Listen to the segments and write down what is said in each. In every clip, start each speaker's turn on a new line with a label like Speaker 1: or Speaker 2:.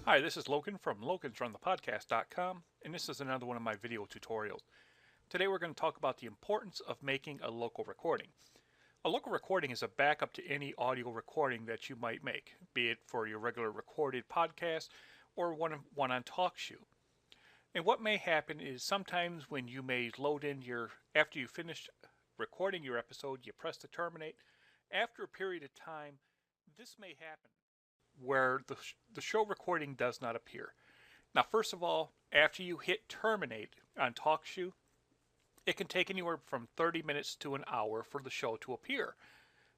Speaker 1: Hi, this is Logan from logansrunthepodcast.com, and this is another one of my video tutorials. Today we're going to talk about the importance of making a local recording. A local recording is a backup to any audio recording that you might make, be it for your regular recorded podcast or one on TalkShoe. And what may happen is sometimes when you may load in after you finish recording your episode, you press the terminate. After a period of time, this may happen where the show recording does not appear. Now, first of all, after you hit terminate on TalkShoe, it can take anywhere from 30 minutes to an hour for the show to appear.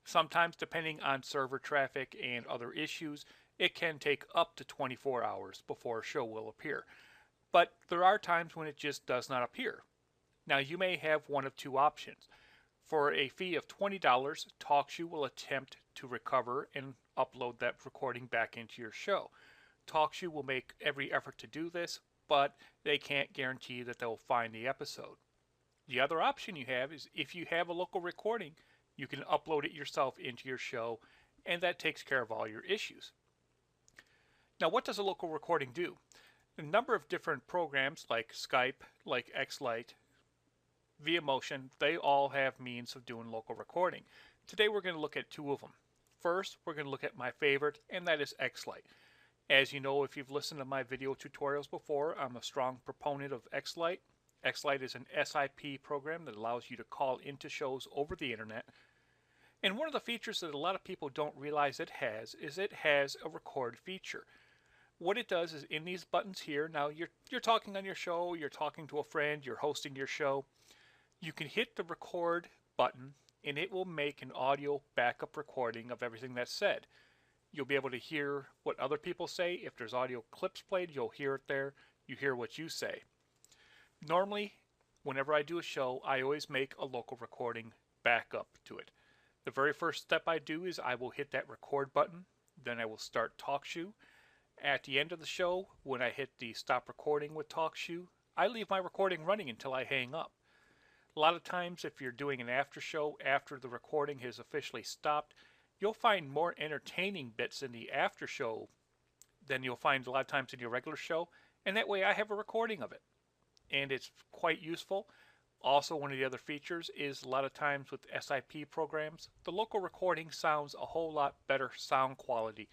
Speaker 1: Sometimes, depending on server traffic and other issues, it can take up to 24 hours before a show will appear. But there are times when it just does not appear. Now, you may have one of two options. For a fee of $20, TalkShoe will attempt to recover and upload that recording back into your show. TalkShoe will make every effort to do this, but they can't guarantee that they'll find the episode. The other option you have is if you have a local recording, you can upload it yourself into your show, and that takes care of all your issues. Now, what does a local recording do? A number of different programs like Skype, like X-Lite, ViaMotion, they all have means of doing local recording. Today we're going to look at two of them. First, we're going to look at my favorite, and that is X-Lite. As you know, if you've listened to my video tutorials before, I'm a strong proponent of X-Lite. X-Lite is an SIP program that allows you to call into shows over the internet. And one of the features that a lot of people don't realize it has is it has a record feature. What it does is in these buttons here, now you're talking on your show, you're talking to a friend, you're hosting your show, you can hit the record button and it will make an audio backup recording of everything that's said. You'll be able to hear what other people say. If there's audio clips played, you'll hear it there. You hear what you say. Normally, whenever I do a show, I always make a local recording backup to it. The very first step I do is I will hit that record button. Then I will start TalkShoe. At the end of the show, when I hit the stop recording with TalkShoe, I leave my recording running until I hang up. A lot of times, if you're doing an after show after the recording has officially stopped, you'll find more entertaining bits in the after show than you'll find a lot of times in your regular show, and that way I have a recording of it. And it's quite useful. Also, one of the other features is a lot of times with SIP programs, the local recording sounds a whole lot better sound quality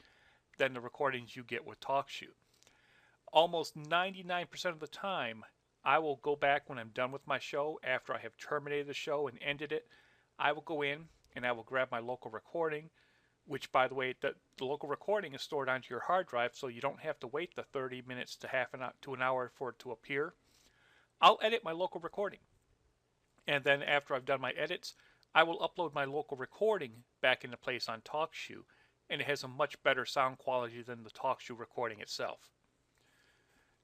Speaker 1: than the recordings you get with TalkShoe. Almost 99% of the time, I will go back when I'm done with my show after I have terminated the show and ended it. I will go in and I will grab my local recording, which, by the way, the local recording is stored onto your hard drive, so you don't have to wait the 30 minutes to half an hour to an hour for it to appear. I'll edit my local recording, and then after I've done my edits, I will upload my local recording back into place on TalkShoe, and it has a much better sound quality than the TalkShoe recording itself.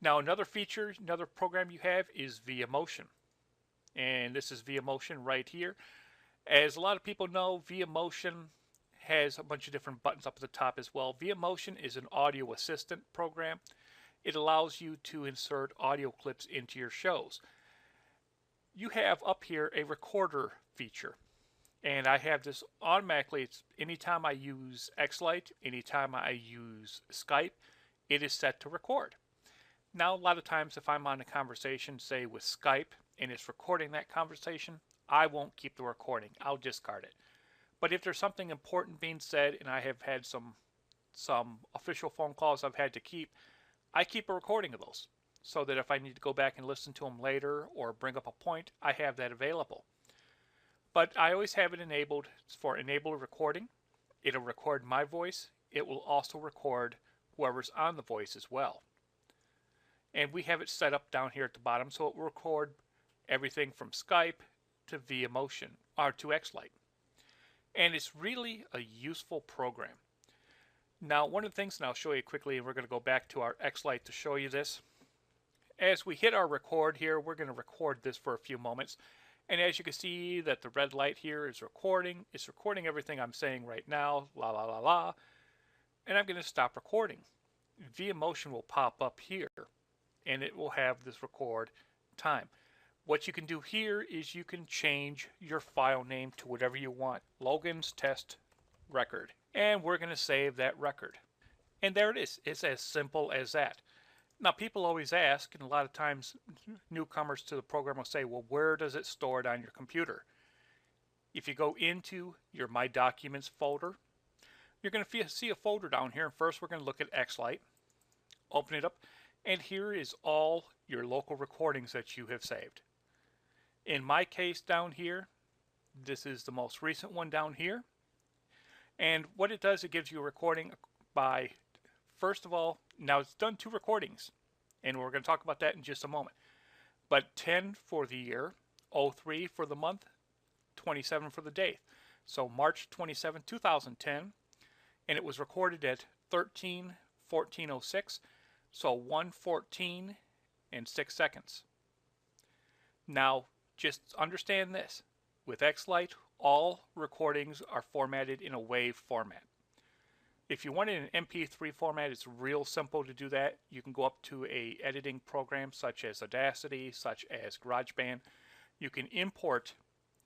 Speaker 1: Now, another feature, another program you have is ViaMotion. And this is ViaMotion right here. As a lot of people know, ViaMotion has a bunch of different buttons up at the top as well. ViaMotion is an audio assistant program. It allows you to insert audio clips into your shows. You have up here a recorder feature. And I have this automatically. It's anytime I use X-Lite, anytime I use Skype, it is set to record. Now, a lot of times if I'm on a conversation, say with Skype, and it's recording that conversation, I won't keep the recording. I'll discard it. But if there's something important being said, and I have had some official phone calls I've had to keep, I keep a recording of those, so that if I need to go back and listen to them later or bring up a point, I have that available. But I always have it enabled for enable recording. It'll record my voice. It will also record whoever's on the voice as well. And we have it set up down here at the bottom, so it will record everything from Skype to ViaMotion or to X-Lite. And it's really a useful program. Now, one of the things, and I'll show you quickly, and we're going to go back to our X-Lite to show you this. As we hit our record here, we're going to record this for a few moments. And as you can see that the red light here is recording. It's recording everything I'm saying right now, la la la la. And I'm going to stop recording. ViaMotion will pop up here, and it will have this record time. What you can do here is you can change your file name to whatever you want. Logan's Test Record. And we're going to save that record. And there it is. It's as simple as that. Now, people always ask, and a lot of times newcomers to the program will say, well, where does it store it on your computer? If you go into your My Documents folder, you're going to see a folder down here. And first, we're going to look at X-Lite. Open it up, and here is all your local recordings that you have saved. In my case down here, this is the most recent one down here. And what it does, it gives you a recording by, first of all, now it's done 2 recordings, and we're going to talk about that in just a moment. But 10 for the year, 03 for the month, 27 for the date. So March 27, 2010, and it was recorded at 13:14:06, so 1:14 and 6 seconds. Now, just understand this. With X-Lite, all recordings are formatted in a WAV format. If you want it in an MP3 format, it's real simple to do that. You can go up to a editing program such as Audacity, such as GarageBand. You can import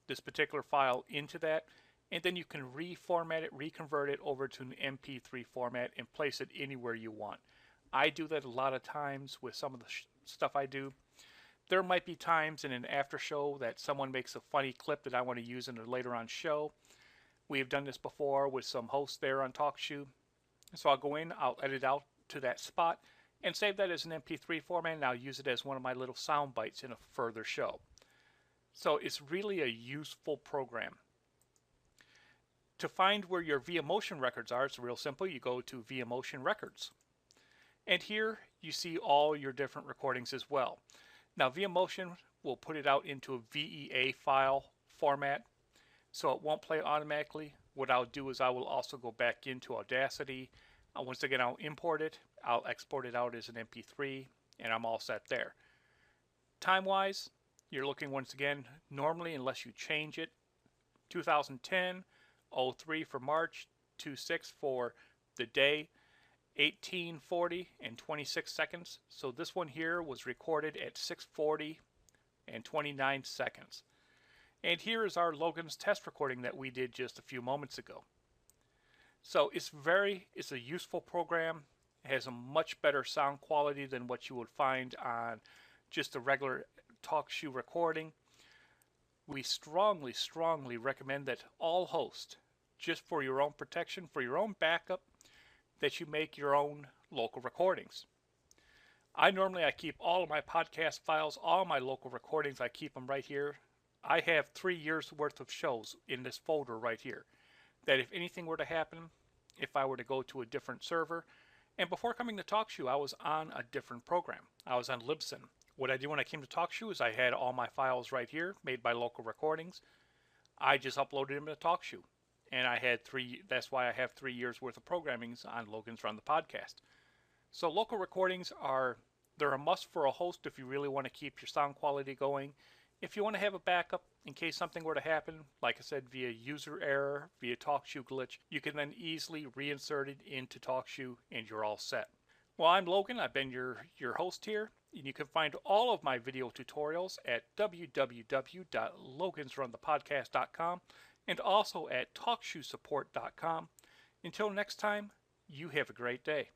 Speaker 1: this particular file into that, and then you can reformat it, reconvert it over to an MP3 format and place it anywhere you want. I do that a lot of times with some of the stuff I do. There might be times in an after show that someone makes a funny clip that I want to use in a later on show. We have done this before with some hosts there on TalkShoe. So I'll go in, I'll edit out to that spot and save that as an MP3 format, and I'll use it as one of my little sound bites in a further show. So it's really a useful program. To find where your ViaMotion records are, it's real simple. You go to ViaMotion Records. And here you see all your different recordings as well. Now ViaMotion will put it out into a VEA file format, so it won't play automatically. What I'll do is I will also go back into Audacity. Once again, I'll import it, I'll export it out as an MP3, and I'm all set there. Time-wise, you're looking once again, normally, unless you change it, 2010, 03 for March, 26 for the day, 18:40 and 26 seconds. So this one here was recorded at 6:40 and 29 seconds. And here is our Logan's test recording that we did just a few moments ago. So it's a useful program. It has a much better sound quality than what you would find on just a regular TalkShoe recording. We strongly recommend that all hosts, just for your own protection, for your own backup, that you make your own local recordings. I keep all of my podcast files, all my local recordings, I keep them right here. I have 3 years worth of shows in this folder right here, that if anything were to happen, if I were to go to a different server, and before coming to TalkShoe, I was on a different program. I was on Libsyn. What I did when I came to TalkShoe is I had all my files right here, made by local recordings. I just uploaded them to TalkShoe. And that's why I have 3 years worth of programmings on Logan's Run the Podcast. So local recordings they're a must for a host if you really want to keep your sound quality going. If you want to have a backup in case something were to happen, like I said, via user error, via TalkShoe glitch, you can then easily reinsert it into TalkShoe and you're all set. Well, I'm Logan. I've been your host here. And you can find all of my video tutorials at www.logansrunthepodcast.com and also at TalkShoeSupport.com. Until next time, you have a great day.